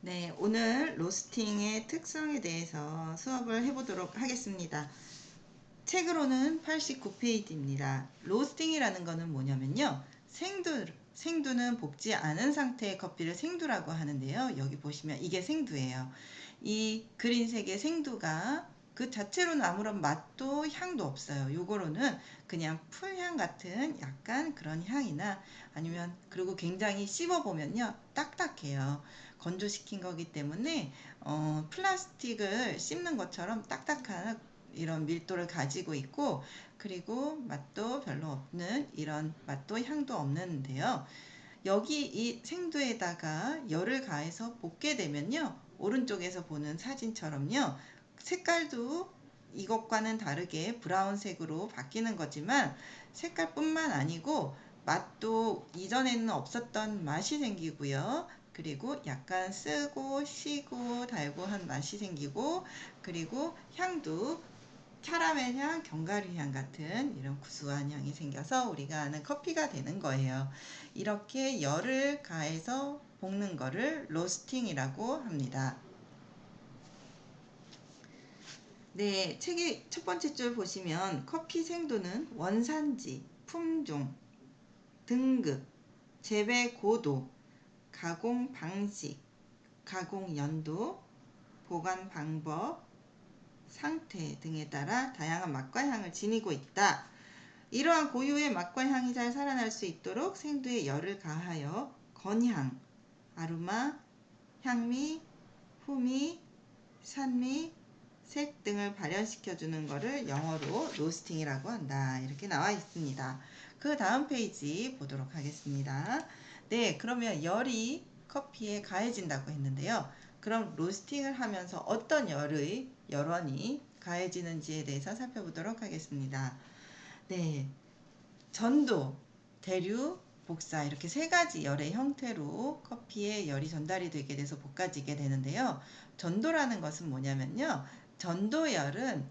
네, 오늘 로스팅의 특성에 대해서 수업을 해보도록 하겠습니다. 책으로는 89페이지입니다. 로스팅이라는 것은 뭐냐면요. 생두는 볶지 않은 상태의 커피를 생두라고 하는데요. 여기 보시면 이게 생두예요. 이 그린색의 생두가 그 자체로는 아무런 맛도 향도 없어요. 요거로는 그냥 풀향 같은 약간 그런 향이나 아니면 그리고 굉장히 씹어보면요. 딱딱해요. 건조시킨 거기 때문에 플라스틱을 씹는 것처럼 딱딱한 이런 밀도를 가지고 있고, 그리고 맛도 별로 없는, 이런 맛도 향도 없는데요. 여기 이 생두에다가 열을 가해서 볶게 되면요, 오른쪽에서 보는 사진처럼요, 색깔도 이것과는 다르게 브라운색으로 바뀌는 거지만 색깔뿐만 아니고 맛도 이전에는 없었던 맛이 생기고요. 그리고 약간 쓰고 시고 달고 한 맛이 생기고, 그리고 향도 캐러멜 향, 견과류 향 같은 이런 구수한 향이 생겨서 우리가 아는 커피가 되는 거예요. 이렇게 열을 가해서 볶는 거를 로스팅이라고 합니다. 네, 책의 첫 번째 줄 보시면 커피 생도는 원산지, 품종, 등급, 재배 고도, 가공 방식, 가공 연도, 보관 방법, 상태 등에 따라 다양한 맛과 향을 지니고 있다. 이러한 고유의 맛과 향이 잘 살아날 수 있도록 생두에 열을 가하여 건향, 아로마, 향미, 후미, 산미, 색 등을 발현시켜주는 것을 영어로 로스팅이라고 한다. 이렇게 나와 있습니다. 그 다음 페이지 보도록 하겠습니다. 네, 그러면 열이 커피에 가해진다고 했는데요. 그럼 로스팅을 하면서 어떤 열원이 가해지는지에 대해서 살펴보도록 하겠습니다. 네, 전도, 대류, 복사 이렇게 세 가지 열의 형태로 커피에 열이 전달이 되게 돼서 볶아지게 되는데요. 전도라는 것은 뭐냐면요. 전도열은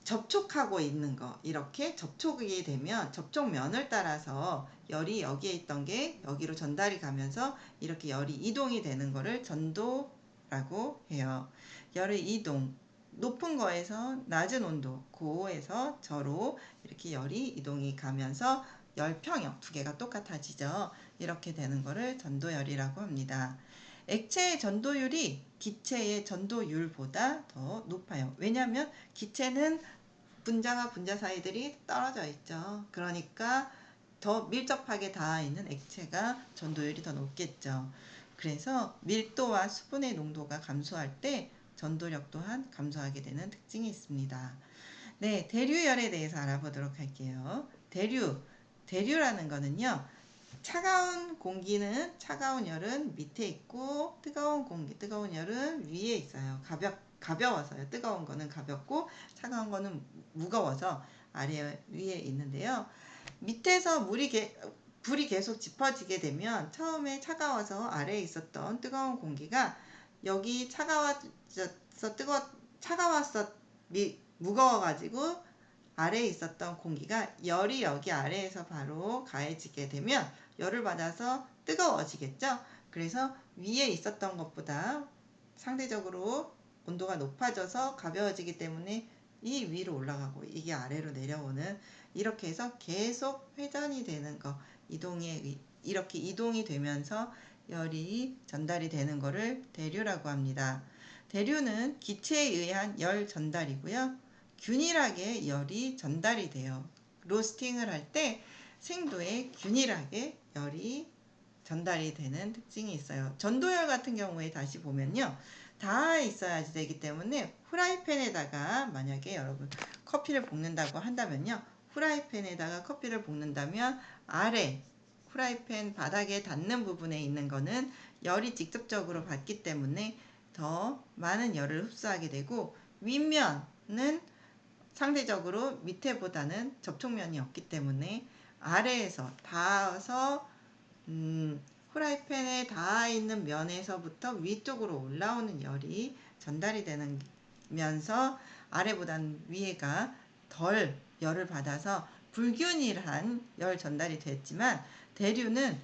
접촉하고 있는 거, 이렇게 접촉이 되면 접촉면을 따라서 열이 여기에 있던 게 여기로 전달이 가면서 이렇게 열이 이동이 되는 거를 전도라고 해요. 열의 이동, 높은 거에서 낮은 온도, 고에서 저로 이렇게 열이 이동이 가면서 열평형 두 개가 똑같아지죠. 이렇게 되는 거를 전도열이라고 합니다. 액체의 전도율이 기체의 전도율보다 더 높아요. 왜냐하면 기체는 분자와 분자 사이들이 떨어져 있죠. 그러니까 더 밀접하게 닿아 있는 액체가 전도율이 더 높겠죠. 그래서 밀도와 수분의 농도가 감소할 때 전도력 또한 감소하게 되는 특징이 있습니다. 네, 대류열에 대해서 알아보도록 할게요. 대류라는 거는요, 차가운 공기는, 차가운 열은 밑에 있고 뜨거운 열은 위에 있어요. 가벼워서요. 뜨거운 거는 가볍고 차가운 거는 무거워서 위에 있는데요. 밑에서 불이 계속 짚어지게 되면 처음에 차가워서 아래에 있었던 뜨거운 공기가 여기 차가웠어 무거워가지고 아래에 있었던 공기가 열이 여기 아래에서 바로 가해지게 되면 열을 받아서 뜨거워지겠죠. 그래서 위에 있었던 것보다 상대적으로 온도가 높아져서 가벼워지기 때문에 이 위로 올라가고 이게 아래로 내려오는, 이렇게 해서 계속 회전이 되는 거, 이렇게 이동이 되면서 열이 전달이 되는 거를 대류라고 합니다. 대류는 기체에 의한 열 전달이고요. 균일하게 열이 전달이 돼요. 로스팅을 할 때 생도에 균일하게 열이 전달이 되는 특징이 있어요. 전도열 같은 경우에 다시 보면요, 닿아 있어야 되기 때문에 후라이팬에다가 만약에 여러분 커피를 볶는다고 한다면요, 후라이팬에다가 커피를 볶는다면 아래 후라이팬 바닥에 닿는 부분에 있는 거는 열이 직접적으로 받기 때문에 더 많은 열을 흡수하게 되고, 윗면은 상대적으로 밑에보다는 접촉면이 없기 때문에 아래에서 닿아서 후라이팬에 닿아 있는 면에서부터 위쪽으로 올라오는 열이 전달이 되면서 아래보다는 위에가 덜 열을 받아서 불균일한 열 전달이 됐지만, 대류는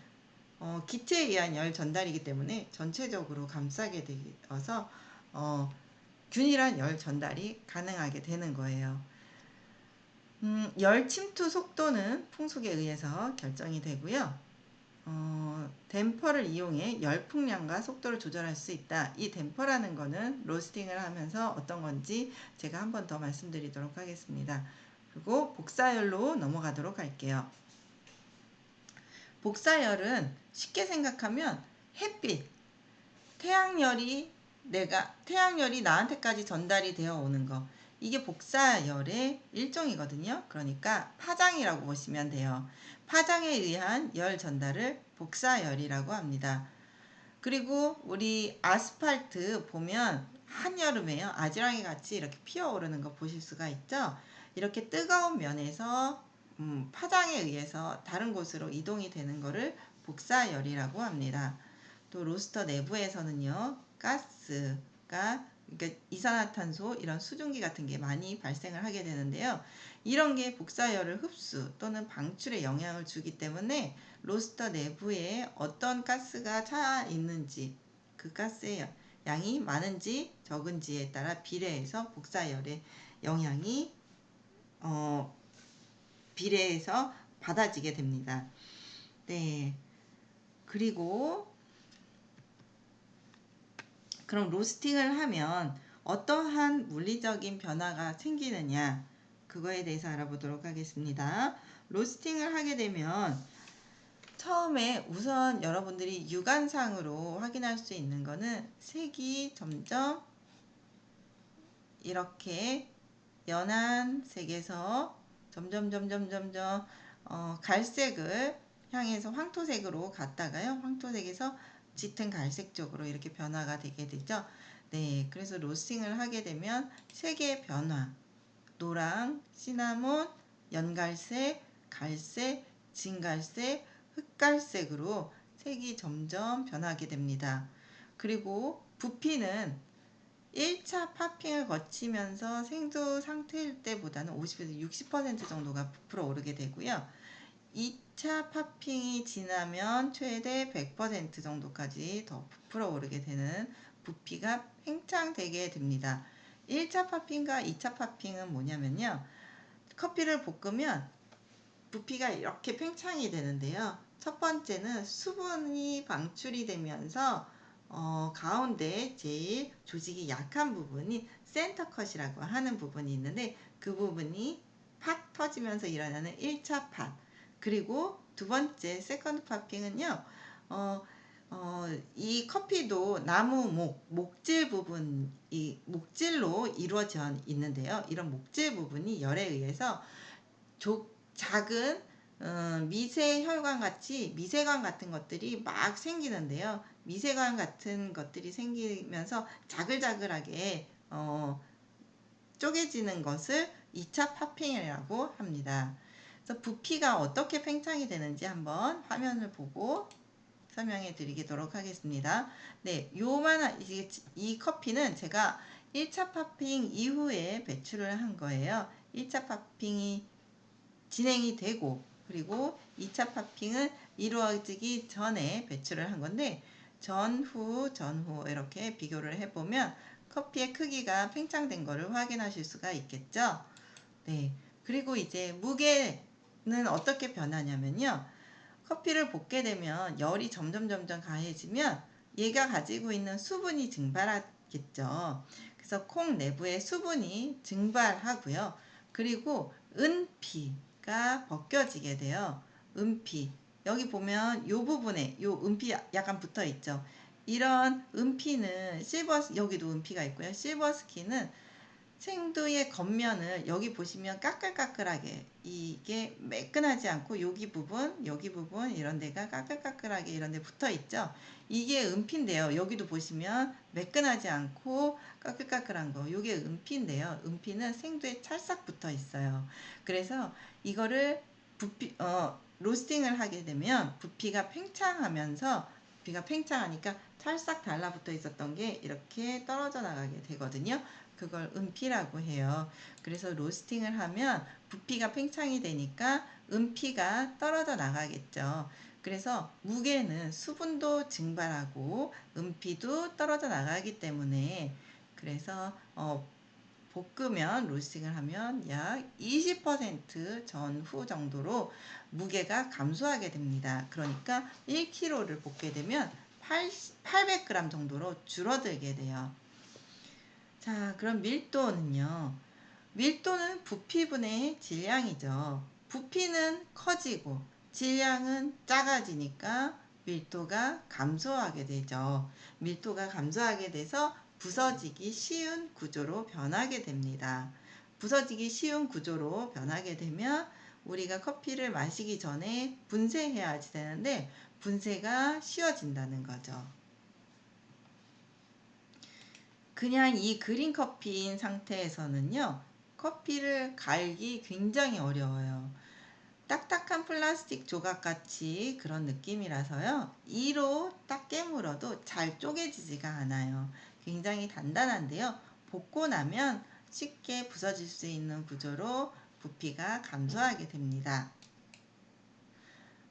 기체에 의한 열 전달이기 때문에 전체적으로 감싸게 되어서 균일한 열 전달이 가능하게 되는 거예요. 열 침투 속도는 풍속에 의해서 결정이 되고요. 댐퍼를 이용해 열풍량과 속도를 조절할 수 있다. 이 댐퍼라는 거는 로스팅을 하면서 어떤 건지 제가 한 번 더 말씀드리도록 하겠습니다. 그리고 복사열로 넘어가도록 할게요. 복사열은 쉽게 생각하면 햇빛, 태양열이 나한테까지 전달이 되어 오는 거. 이게 복사열의 일종이거든요. 그러니까 파장이라고 보시면 돼요. 파장에 의한 열 전달을 복사열이라고 합니다. 그리고 우리 아스팔트 보면 한여름에요. 아지랑이 같이 이렇게 피어오르는 거 보실 수가 있죠. 이렇게 뜨거운 면에서 파장에 의해서 다른 곳으로 이동이 되는 거를 복사열이라고 합니다. 또 로스터 내부에서는요, 가스가 그러니까 이산화탄소 이런 수증기 같은 게 많이 발생을 하게 되는데요. 이런 게 복사열을 흡수 또는 방출에 영향을 주기 때문에 로스터 내부에 어떤 가스가 차 있는지, 그 가스의 양이 많은지 적은지에 따라 비례해서 복사열의 영향이 비례해서 받아지게 됩니다. 네. 그리고 그럼 로스팅을 하면 어떠한 물리적인 변화가 생기느냐, 그거에 대해서 알아보도록 하겠습니다. 로스팅을 하게 되면 처음에 우선 여러분들이 육안상으로 확인할 수 있는 거는 색이 점점 이렇게 연한 색에서 점점 갈색을 향해서 황토색으로 갔다가요, 황토색에서 짙은 갈색 쪽으로 이렇게 변화가 되게 되죠. 네, 그래서 로스팅을 하게 되면 색의 변화, 노랑, 시나몬, 연갈색, 갈색, 진갈색, 흑갈색으로 색이 점점 변하게 됩니다. 그리고 부피는 1차 파핑을 거치면서 생두 상태일 때보다는 50에서 60% 정도가 부풀어 오르게 되고요. 2차 파핑이 지나면 최대 100% 정도까지 더 부풀어 오르게 되는 부피가 팽창되게 됩니다. 1차 파핑과 2차 파핑은 뭐냐면요, 커피를 볶으면 부피가 이렇게 팽창이 되는데요. 첫 번째는 수분이 방출이 되면서 가운데 제일 조직이 약한 부분이 센터 컷이라고 하는 부분이 있는데, 그 부분이 팍 터지면서 일어나는 1차 팟. 그리고 두 번째 세컨드 파핑은요, 이 커피도 나무 목질 부분이 목질로 이루어져 있는데요. 이런 목질 부분이 열에 의해서 작은 미세혈관 같은 것들이 막 생기는데요. 미세관 같은 것들이 생기면서 자글자글하게 쪼개지는 것을 2차 파핑이라고 합니다. 그래서 부피가 어떻게 팽창이 되는지 한번 화면을 보고 설명해 드리도록 하겠습니다. 네, 이 커피는 제가 1차 파핑 이후에 배출을 한 거예요. 1차 파핑이 진행이 되고, 그리고 2차 파핑은 이루어지기 전에 배출을 한 건데, 전후 이렇게 비교를 해보면 커피의 크기가 팽창된 것을 확인하실 수가 있겠죠. 네, 그리고 이제 무게는 어떻게 변하냐면요, 커피를 볶게 되면 열이 점점 가해지면 얘가 가지고 있는 수분이 증발하겠죠. 그래서 콩 내부의 수분이 증발하고요. 그리고 은피가 벗겨지게 돼요. 은피. 여기 보면 요 부분에 요 은피 약간 붙어 있죠. 이런 은피는 여기도 은피가 있고요. 실버스킨은 생두의 겉면을 여기 보시면 까끌까끌하게, 이게 매끈하지 않고 여기 부분 이런 데가 까끌까끌하게 이런 데 붙어 있죠. 이게 은피인데요. 여기도 보시면 매끈하지 않고 까끌까끌한 거, 이게 은피인데요. 은피는 생두에 찰싹 붙어 있어요. 그래서 이거를 로스팅을 하게 되면 부피가 팽창하니까 찰싹 달라붙어 있었던 게 이렇게 떨어져 나가게 되거든요. 그걸 은피라고 해요. 그래서 로스팅을 하면 부피가 팽창이 되니까 은피가 떨어져 나가겠죠. 그래서 무게는 수분도 증발하고 은피도 떨어져 나가기 때문에 그래서 볶으면 로스팅을 하면 약 20% 전후 정도로 무게가 감소하게 됩니다. 그러니까 1kg를 볶게 되면 800g 정도로 줄어들게 돼요. 자, 그럼 밀도는요. 밀도는 부피분의 질량이죠. 부피는 커지고 질량은 작아지니까 밀도가 감소하게 되죠. 밀도가 감소하게 돼서 부서지기 쉬운 구조로 변하게 됩니다. 부서지기 쉬운 구조로 변하게 되면 우리가 커피를 마시기 전에 분쇄해야 되는데 분쇄가 쉬워진다는 거죠. 그냥 이 그린 커피인 상태에서는요, 커피를 갈기 굉장히 어려워요. 딱딱한 플라스틱 조각같이 그런 느낌이라서요, 이로 딱 깨물어도 잘 쪼개지지가 않아요. 굉장히 단단한데요, 볶고 나면 쉽게 부서질 수 있는 구조로 부피가 감소하게 됩니다.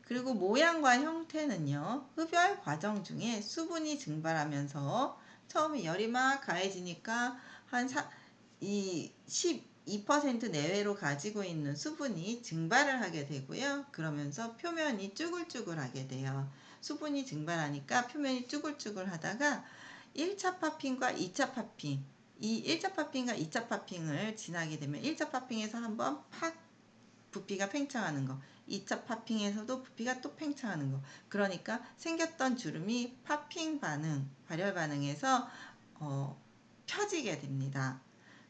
그리고 모양과 형태는요, 흡열 과정 중에 수분이 증발하면서 처음에 열이 막 가해지니까 한 12% 내외로 가지고 있는 수분이 증발을 하게 되고요. 그러면서 표면이 쭈글쭈글하게 돼요. 수분이 증발하니까 표면이 쭈글쭈글하다가 1차 파핑과 2차 파핑, 이 1차 파핑과 2차 파핑을 지나게 되면 1차 파핑에서 한번 팍 부피가 팽창하는 거, 2차 파핑에서도 부피가 또 팽창하는 거. 그러니까 생겼던 주름이 파핑 반응, 발열 반응에서 펴지게 됩니다.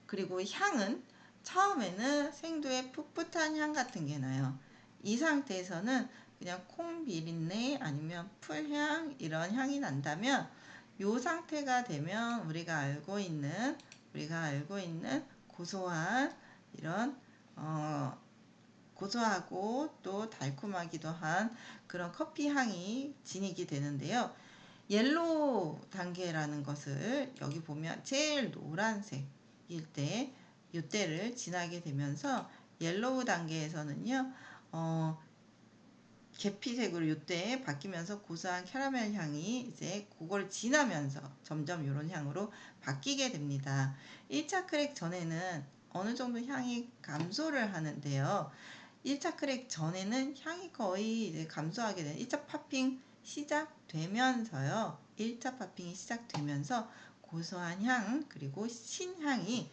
그리고 향은 처음에는 생두의 풋풋한 향 같은 게 나요. 이 상태에서는 그냥 콩 비린내 아니면 풀향 이런 향이 난다면 이 상태가 되면 우리가 알고 있는 고소한 이런 고소하고 또 달콤하기도 한 그런 커피 향이 진익이 되는데요. 옐로우 단계라는 것을 여기 보면 제일 노란색일 때 이때를 지나게 되면서 옐로우 단계에서는요, 계피색으로 이때 바뀌면서 고소한 캐러멜 향이 이제 그걸 지나면서 점점 이런 향으로 바뀌게 됩니다. 1차 크랙 전에는 어느 정도 향이 감소를 하는데요. 1차 크랙 전에는 향이 거의 이제 감소하게 되는 1차 파핑 시작되면서요. 1차 파핑이 시작되면서 고소한 향 그리고 신향이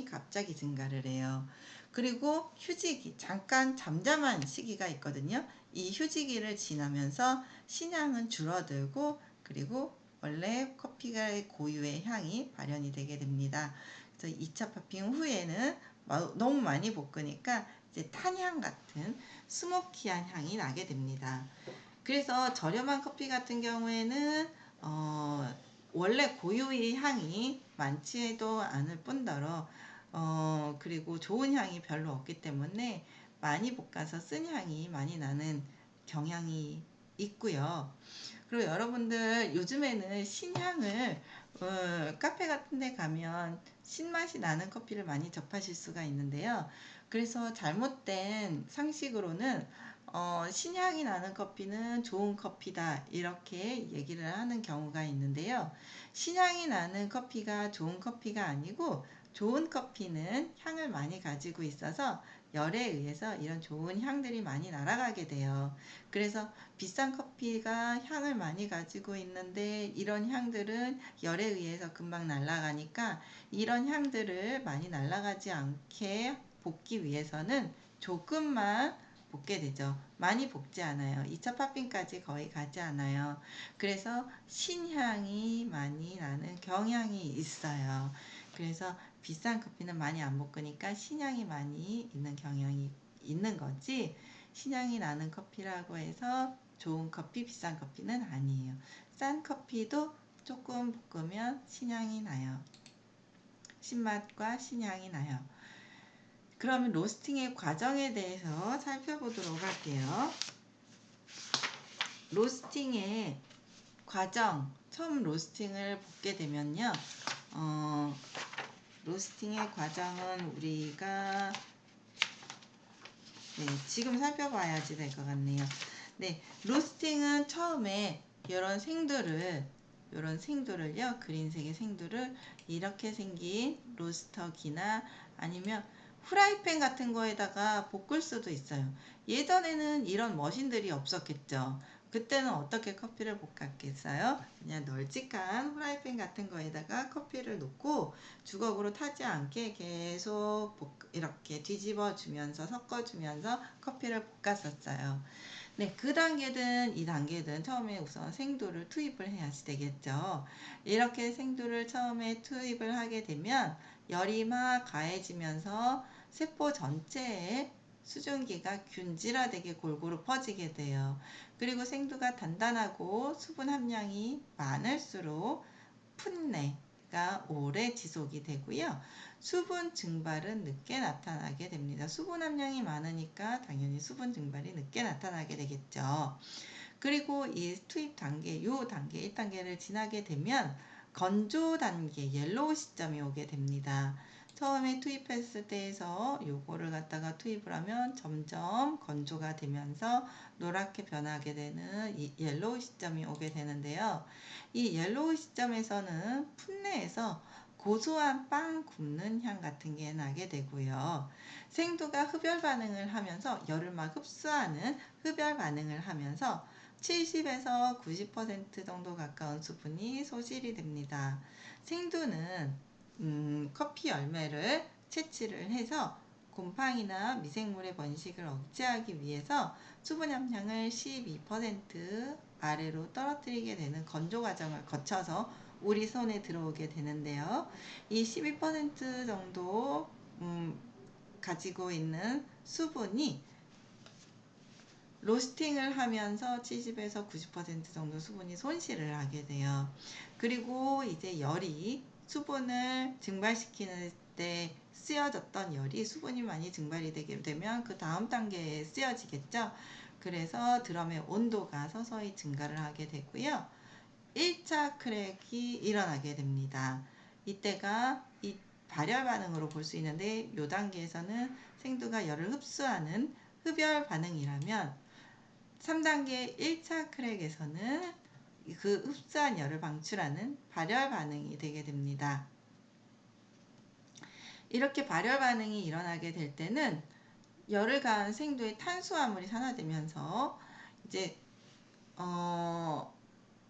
갑자기 증가를 해요. 그리고 휴지기 잠깐 잠잠한 시기가 있거든요. 이 휴지기를 지나면서 신향은 줄어들고 그리고 원래 커피의 고유의 향이 발현이 되게 됩니다. 그래서 2차 파핑 후에는 너무 많이 볶으니까 이제 탄향 같은 스모키한 향이 나게 됩니다. 그래서 저렴한 커피 같은 경우에는 원래 고유의 향이 많지도 않을 뿐더러 그리고 좋은 향이 별로 없기 때문에 많이 볶아서 쓴 향이 많이 나는 경향이 있고요. 그리고 여러분들 요즘에는 신향을 카페 같은 데 가면 신맛이 나는 커피를 많이 접하실 수가 있는데요. 그래서 잘못된 상식으로는 신향이 나는 커피는 좋은 커피다 이렇게 얘기를 하는 경우가 있는데요. 신향이 나는 커피가 좋은 커피가 아니고 좋은 커피는 향을 많이 가지고 있어서 열에 의해서 이런 좋은 향들이 많이 날아가게 돼요. 그래서 비싼 커피가 향을 많이 가지고 있는데 이런 향들은 열에 의해서 금방 날아가니까 이런 향들을 많이 날아가지 않게 볶기 위해서는 조금만 볶게 되죠. 많이 볶지 않아요. 2차 파핑까지 거의 가지 않아요. 그래서 신향이 많이 나는 경향이 있어요. 그래서 비싼 커피는 많이 안 볶으니까 신향이 많이 있는 경향이 있는 거지, 신향이 나는 커피라고 해서 좋은 커피, 비싼 커피는 아니에요. 싼 커피도 조금 볶으면 신향이 나요. 신맛과 신향이 나요. 그러면 로스팅의 과정에 대해서 살펴보도록 할게요. 로스팅의 과정, 처음 로스팅을 볶게 되면요. 로스팅의 과정은 우리가 지금 살펴봐야지 될 것 같네요. 네, 로스팅은 처음에 이런 생두를요, 그린색의 생두를 이렇게 생긴 로스터기나 아니면 후라이팬 같은 거에다가 볶을 수도 있어요. 예전에는 이런 머신들이 없었겠죠. 그때는 어떻게 커피를 볶았겠어요? 그냥 널찍한 후라이팬 같은 거에다가 커피를 넣고 주걱으로 타지 않게 계속 이렇게 뒤집어 주면서 섞어 주면서 커피를 볶았었어요. 네, 그 단계든 이 단계든 처음에 우선 생두를 투입을 해야지 되겠죠. 이렇게 생두를 처음에 투입을 하게 되면 열이 막 가해지면서 세포 전체에 수증기가 균질화되게 골고루 퍼지게 돼요. 그리고 생두가 단단하고 수분 함량이 많을수록 풋내가 오래 지속이 되고요. 수분 증발은 늦게 나타나게 됩니다. 수분 함량이 많으니까 당연히 수분 증발이 늦게 나타나게 되겠죠. 그리고 이 투입 단계, 요 단계, 1단계를 지나게 되면 건조 단계, 옐로우 시점이 오게 됩니다. 처음에 투입했을 때에서 요거를 갖다가 투입을 하면 점점 건조가 되면서 노랗게 변하게 되는 이 옐로우 시점이 오게 되는데요. 이 옐로우 시점에서는 풋내에서 고소한 빵 굽는 향 같은 게 나게 되고요. 생두가 흡열 반응을 하면서 열을 막 흡수하는 흡열 반응을 하면서 70에서 90% 정도 가까운 수분이 소실이 됩니다. 생두는 커피 열매를 채취를 해서 곰팡이나 미생물의 번식을 억제하기 위해서 수분 함량을 12% 아래로 떨어뜨리게 되는 건조 과정을 거쳐서 우리 손에 들어오게 되는데요. 이 12% 정도 가지고 있는 수분이 로스팅을 하면서 70에서 90% 정도 수분이 손실을 하게 돼요. 그리고 이제 열이 수분을 증발시키는 때 쓰여졌던 열이 수분이 많이 증발이 되게 되면 그 다음 단계에 쓰여지겠죠. 그래서 드럼의 온도가 서서히 증가를 하게 되고요. 1차 크랙이 일어나게 됩니다. 이때가 이 발열 반응으로 볼 수 있는데 이 단계에서는 생두가 열을 흡수하는 흡열 반응이라면 3단계 1차 크랙에서는 그 흡수한 열을 방출하는 발열 반응이 되게 됩니다. 이렇게 발열 반응이 일어나게 될 때는 열을 가한 생두의 탄수화물이 산화되면서 이제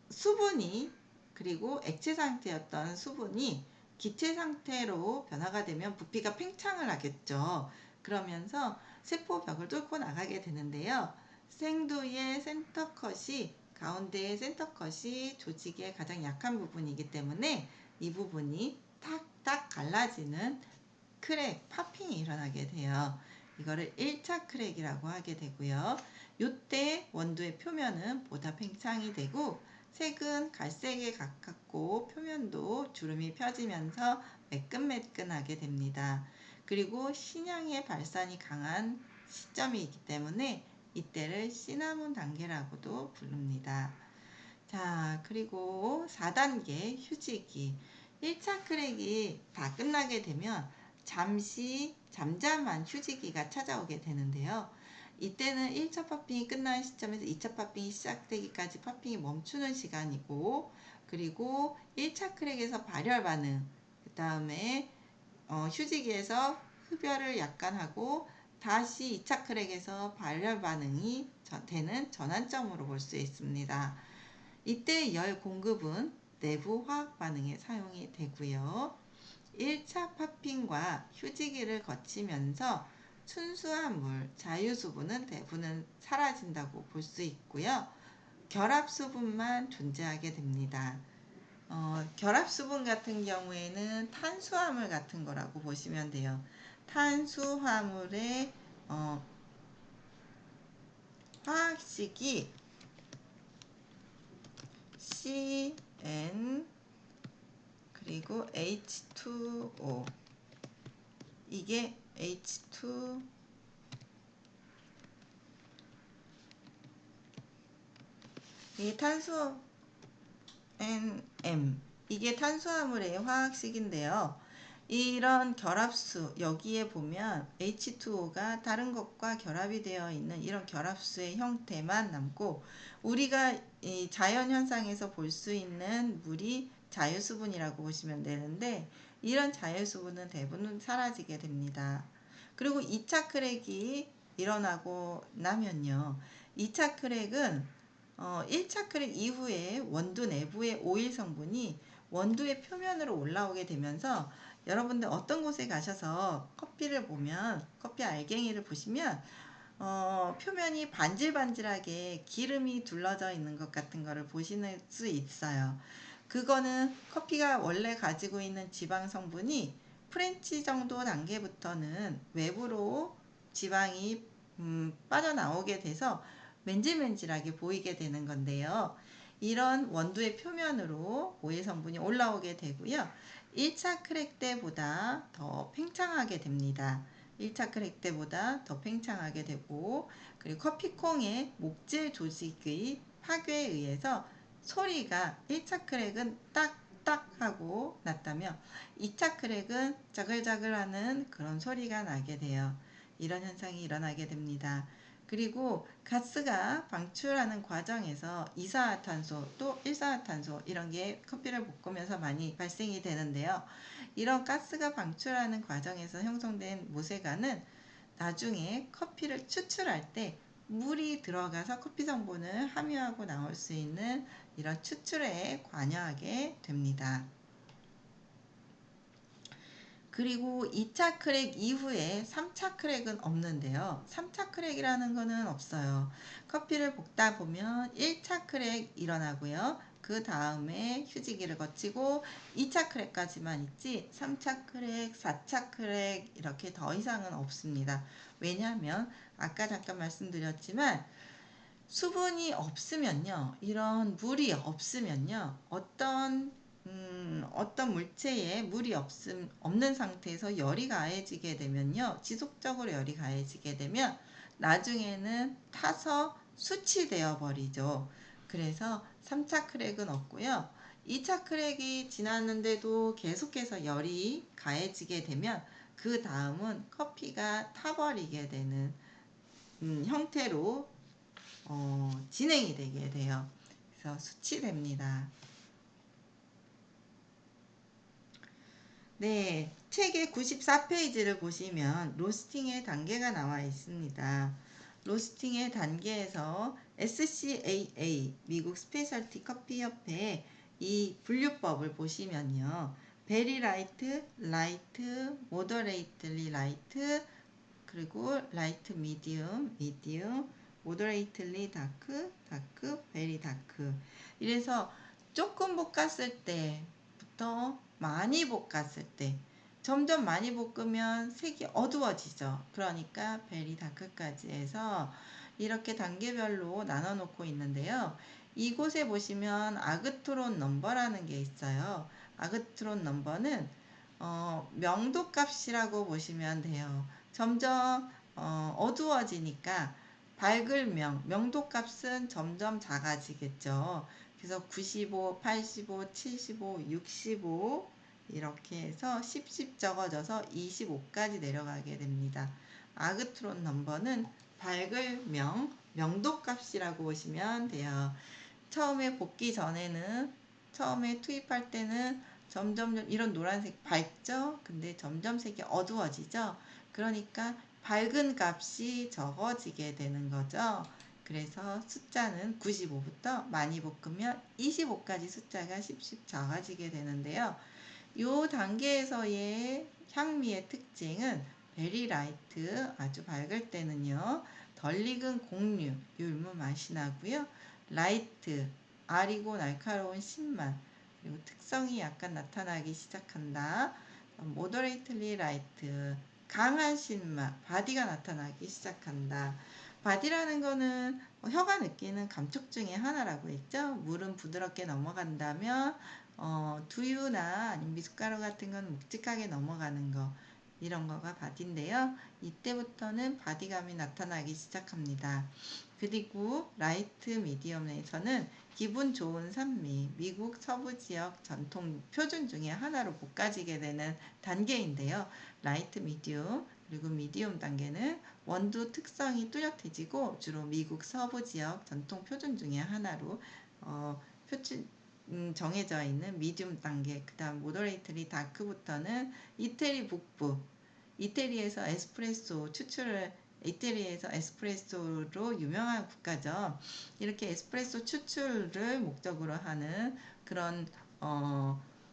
수분이 그리고 액체 상태였던 수분이 기체 상태로 변화가 되면 부피가 팽창을 하겠죠. 그러면서 세포벽을 뚫고 나가게 되는데요. 생두의 센터컷이 가운데의 센터컷이 조직의 가장 약한 부분이기 때문에 이 부분이 탁탁 갈라지는 크랙, 파핑이 일어나게 돼요. 이거를 1차 크랙이라고 하게 되고요. 이때 원두의 표면은 보다 팽창이 되고 색은 갈색에 가깝고 표면도 주름이 펴지면서 매끈매끈하게 됩니다. 그리고 신향의 발산이 강한 시점이기 때문에 이때를 시나몬 단계라고도 부릅니다. 자, 그리고 4단계 휴지기. 1차 크랙이 다 끝나게 되면 잠시 잠잠한 휴지기가 찾아오게 되는데요. 이때는 1차 파핑이 끝난 시점에서 2차 파핑이 시작되기까지 파핑이 멈추는 시간이고, 그리고 1차 크랙에서 발열 반응, 그 다음에 휴지기에서 흡열을 약간 하고 다시 2차 크랙에서 발열 반응이 되는 전환점으로 볼 수 있습니다. 이때 열 공급은 내부 화학 반응에 사용이 되고요. 1차 파핑과 휴지기를 거치면서 순수한 물, 자유수분은 대부분 사라진다고 볼 수 있고요. 결합수분만 존재하게 됩니다. 결합수분 같은 경우에는 탄수화물 같은 거라고 보시면 돼요. 탄수화물의 화학식이 CN 그리고 H2O, 이게 H2 이 탄소 NM, 이게 탄수화물의 화학식인데요. 이런 결합수 여기에 보면 H2O가 다른 것과 결합이 되어 있는 이런 결합수의 형태만 남고 우리가 이 자연 현상에서 볼 수 있는 물이 자유수분이라고 보시면 되는데 이런 자유수분은 대부분 사라지게 됩니다. 그리고 2차 크랙이 일어나고 나면요. 2차 크랙은 1차 크랙 이후에 원두 내부의 오일 성분이 원두의 표면으로 올라오게 되면서 여러분들 어떤 곳에 가셔서 커피를 보면 커피 알갱이를 보시면 표면이 반질반질하게 기름이 둘러져 있는 것 같은 거를 보실 수 있어요. 그거는 커피가 원래 가지고 있는 지방 성분이 프렌치 정도 단계부터는 외부로 지방이 빠져나오게 돼서 맨질맨질하게 보이게 되는 건데요. 이런 원두의 표면으로 오일 성분이 올라오게 되고요. 1차 크랙 때보다 더 팽창하게 됩니다. 1차 크랙 때보다 더 팽창하게 되고 그리고 커피콩의 목질 조직의 파괴에 의해서 소리가 1차 크랙은 딱딱 하고 났다면 2차 크랙은 자글자글하는 그런 소리가 나게 돼요. 이런 현상이 일어나게 됩니다. 그리고 가스가 방출하는 과정에서 이산화탄소 또 일산화탄소 이런 게 커피를 볶으면서 많이 발생이 되는데요. 이런 가스가 방출하는 과정에서 형성된 모세가는 나중에 커피를 추출할 때 물이 들어가서 커피 성분을 함유하고 나올 수 있는 이런 추출에 관여하게 됩니다. 그리고 2차 크랙 이후에 3차 크랙은 없는데요. 3차 크랙이라는 거는 없어요. 커피를 볶다 보면 1차 크랙 일어나고요. 그 다음에 휴지기를 거치고 2차 크랙까지만 있지 3차 크랙, 4차 크랙 이렇게 더 이상은 없습니다. 왜냐하면 아까 잠깐 말씀드렸지만 수분이 없으면요, 이런 물이 없으면요, 어떤 물체에 물이 없는 상태에서 열이 가해지게 되면요, 지속적으로 열이 가해지게 되면 나중에는 타서 수치되어 버리죠. 그래서 3차 크랙은 없고요. 2차 크랙이 지났는데도 계속해서 열이 가해지게 되면 그 다음은 커피가 타버리게 되는 형태로 진행이 되게 돼요. 그래서 수치됩니다. 네, 책의 94페이지를 보시면 로스팅의 단계가 나와 있습니다. 로스팅의 단계에서 SCAA, 미국 스페셜티 커피 협회의 이 분류법을 보시면요. 베리 라이트, 라이트, 모더레이틀리 라이트, 그리고 라이트 미디움, 미디움, 모더레이틀리 다크, 다크, 베리 다크. 이래서 조금 볶았을 때부터 많이 볶았을 때 점점 많이 볶으면 색이 어두워지죠. 그러니까 베리 다크까지 해서 이렇게 단계별로 나눠 놓고 있는데요. 이곳에 보시면 아그트론 넘버라는 게 있어요. 아그트론 넘버는 명도 값이라고 보시면 돼요. 점점 어두워지니까 밝을 명도 값은 점점 작아지겠죠. 그래서 95, 85, 75, 65 이렇게 해서 10 적어져서 25까지 내려가게 됩니다. 아그트론 넘버는 밝을 명도 값이라고 보시면 돼요. 처음에 볶기 전에는 처음에 투입할 때는 점점 이런 노란색 밝죠? 근데 점점 색이 어두워지죠? 그러니까 밝은 값이 적어지게 되는 거죠. 그래서 숫자는 95부터 많이 볶으면 25까지 숫자가 10 작아지게 되는데요. 이 단계에서의 향미의 특징은 베리 라이트 아주 밝을 때는요. 덜 익은 곡류, 율무 맛이 나고요. 라이트, 아리고 날카로운 신맛, 그리고 특성이 약간 나타나기 시작한다. 모더레이틀리 라이트, 강한 신맛, 바디가 나타나기 시작한다. 바디라는 거는 혀가 느끼는 감촉 중에 하나라고 했죠. 물은 부드럽게 넘어간다면 두유나 아니면 미숫가루 같은 건 묵직하게 넘어가는 거 이런 거가 바디인데요. 이때부터는 바디감이 나타나기 시작합니다. 그리고 라이트 미디엄에서는 기분 좋은 산미, 미국 서부 지역 전통 표준 중에 하나로 볶아지게 되는 단계인데요. 라이트 미디움 그리고 미디움 단계는 원두 특성이 뚜렷해지고 주로 미국 서부 지역 전통 표준 중에 하나로 표준 정해져 있는 미디움 단계, 그 다음 모더레이트리 다크부터는 이태리 북부, 이태리에서 에스프레소 추출을 이태리에서 에스프레소로 유명한 국가죠. 이렇게 에스프레소 추출을 목적으로 하는 그런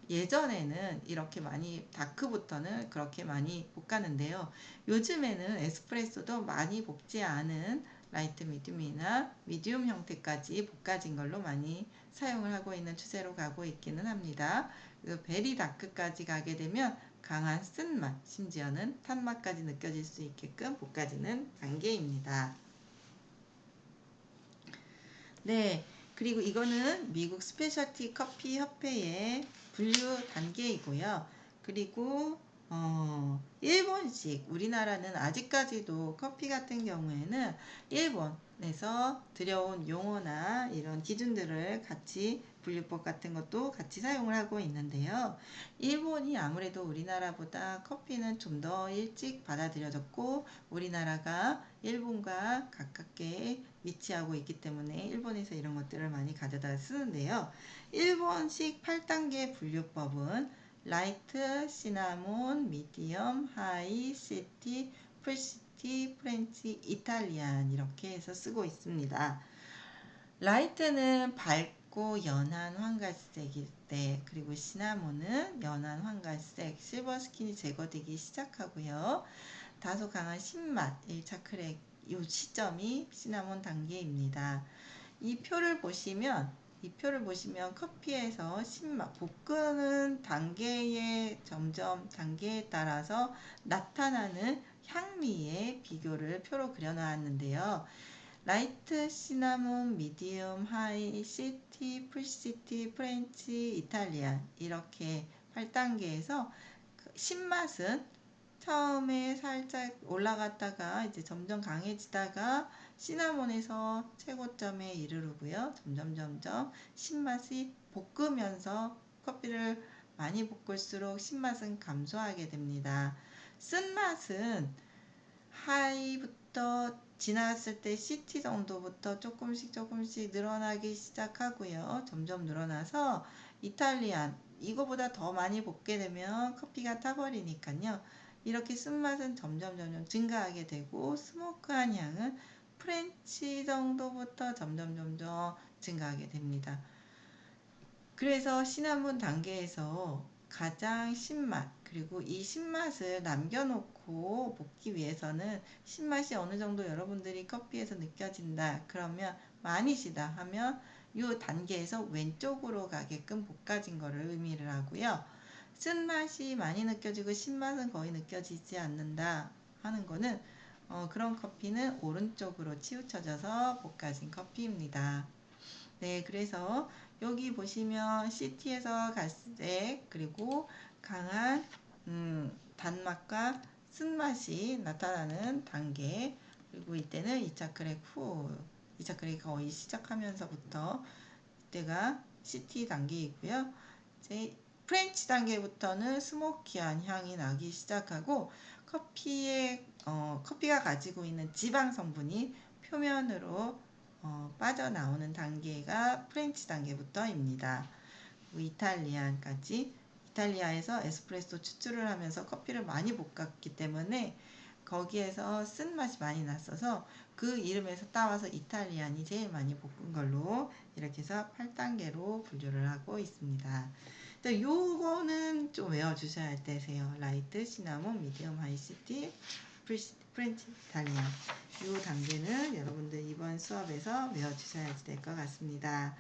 예전에는 이렇게 많이 다크부터는 그렇게 많이 볶았는데요. 요즘에는 에스프레소도 많이 볶지 않은 라이트 미디움이나 미디움 형태까지 볶아진 걸로 많이 사용을 하고 있는 추세로 가고 있기는 합니다. 베리 다크까지 가게 되면 강한 쓴맛, 심지어는 탄맛까지 느껴질 수 있게끔 볶아지는 단계입니다. 네, 그리고 이거는 미국 스페셜티 커피 협회의 분류 단계이고요. 그리고 일본식, 우리나라는 아직까지도 커피 같은 경우에는 일본에서 들여온 용어나 이런 기준들을 같이 분류법 같은 것도 같이 사용을 하고 있는데요. 일본이 아무래도 우리나라보다 커피는 좀 더 일찍 받아들여졌고 우리나라가 일본과 가깝게 위치하고 있기 때문에 일본에서 이런 것들을 많이 가져다 쓰는데요. 일본식 8단계 분류법은 라이트, 시나몬, 미디엄, 하이, 시티, 프레시티, 프렌치, 이탈리안 이렇게 해서 쓰고 있습니다. 라이트는 밝고 연한 황갈색일 때, 그리고 시나몬은 연한 황갈색, 실버 스킨이 제거되기 시작하고요. 다소 강한 신맛, 1차 크랙, 이 시점이 시나몬 단계입니다. 이 표를 보시면 커피에서 신맛, 볶는 단계에 점점 단계에 따라서 나타나는 향미의 비교를 표로 그려놨는데요. 라이트, 시나몬, 미디움, 하이, 시티, 풀시티, 프렌치, 이탈리안 이렇게 8단계에서 신맛은 처음에 살짝 올라갔다가 이제 점점 강해지다가 시나몬에서 최고점에 이르르고요. 점점 신맛이 볶으면서 커피를 많이 볶을수록 신맛은 감소하게 됩니다. 쓴맛은 하이부터 지났을 때 CT 정도부터 조금씩 늘어나기 시작하고요. 점점 늘어나서 이탈리안 이거보다 더 많이 볶게 되면 커피가 타버리니까요. 이렇게 쓴맛은 점점 증가하게 되고 스모크한 향은 프렌치 정도부터 점점 증가하게 됩니다. 그래서 시나몬 단계에서 가장 신맛 그리고 이 신맛을 남겨놓고 볶기 위해서는 신맛이 어느 정도 여러분들이 커피에서 느껴진다 그러면 많이 시다 하면 이 단계에서 왼쪽으로 가게끔 볶아진 거를 의미를 하고요. 쓴맛이 많이 느껴지고 신맛은 거의 느껴지지 않는다 하는 거는 그런 커피는 오른쪽으로 치우쳐져서 볶아진 커피입니다. 네, 그래서 여기 보시면 시티에서 갈색 그리고 강한 단맛과 쓴맛이 나타나는 단계 그리고 이때는 2차 크랙 후 2차 크랙이 거의 시작하면서부터 이때가 시티 단계이고요. 이제 프렌치 단계부터는 스모키한 향이 나기 시작하고 커피가 가지고 있는 지방 성분이 표면으로 빠져나오는 단계가 프렌치 단계부터입니다. 이탈리아까지 이탈리아에서 에스프레소 추출을 하면서 커피를 많이 볶았기 때문에 거기에서 쓴맛이 많이 났어서 그 이름에서 따와서 이탈리안이 제일 많이 볶은 걸로 이렇게 해서 8단계로 분류를 하고 있습니다. 요거는 좀 외워주셔야 되세요. 라이트, 시나몬, 미디엄, 하이시티, 프렌치, 이탈리안 이 단계는 여러분들 이번 수업에서 외워주셔야 될 것 같습니다.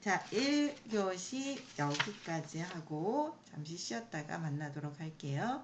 자, 1교시 여기까지 하고 잠시 쉬었다가 만나도록 할게요.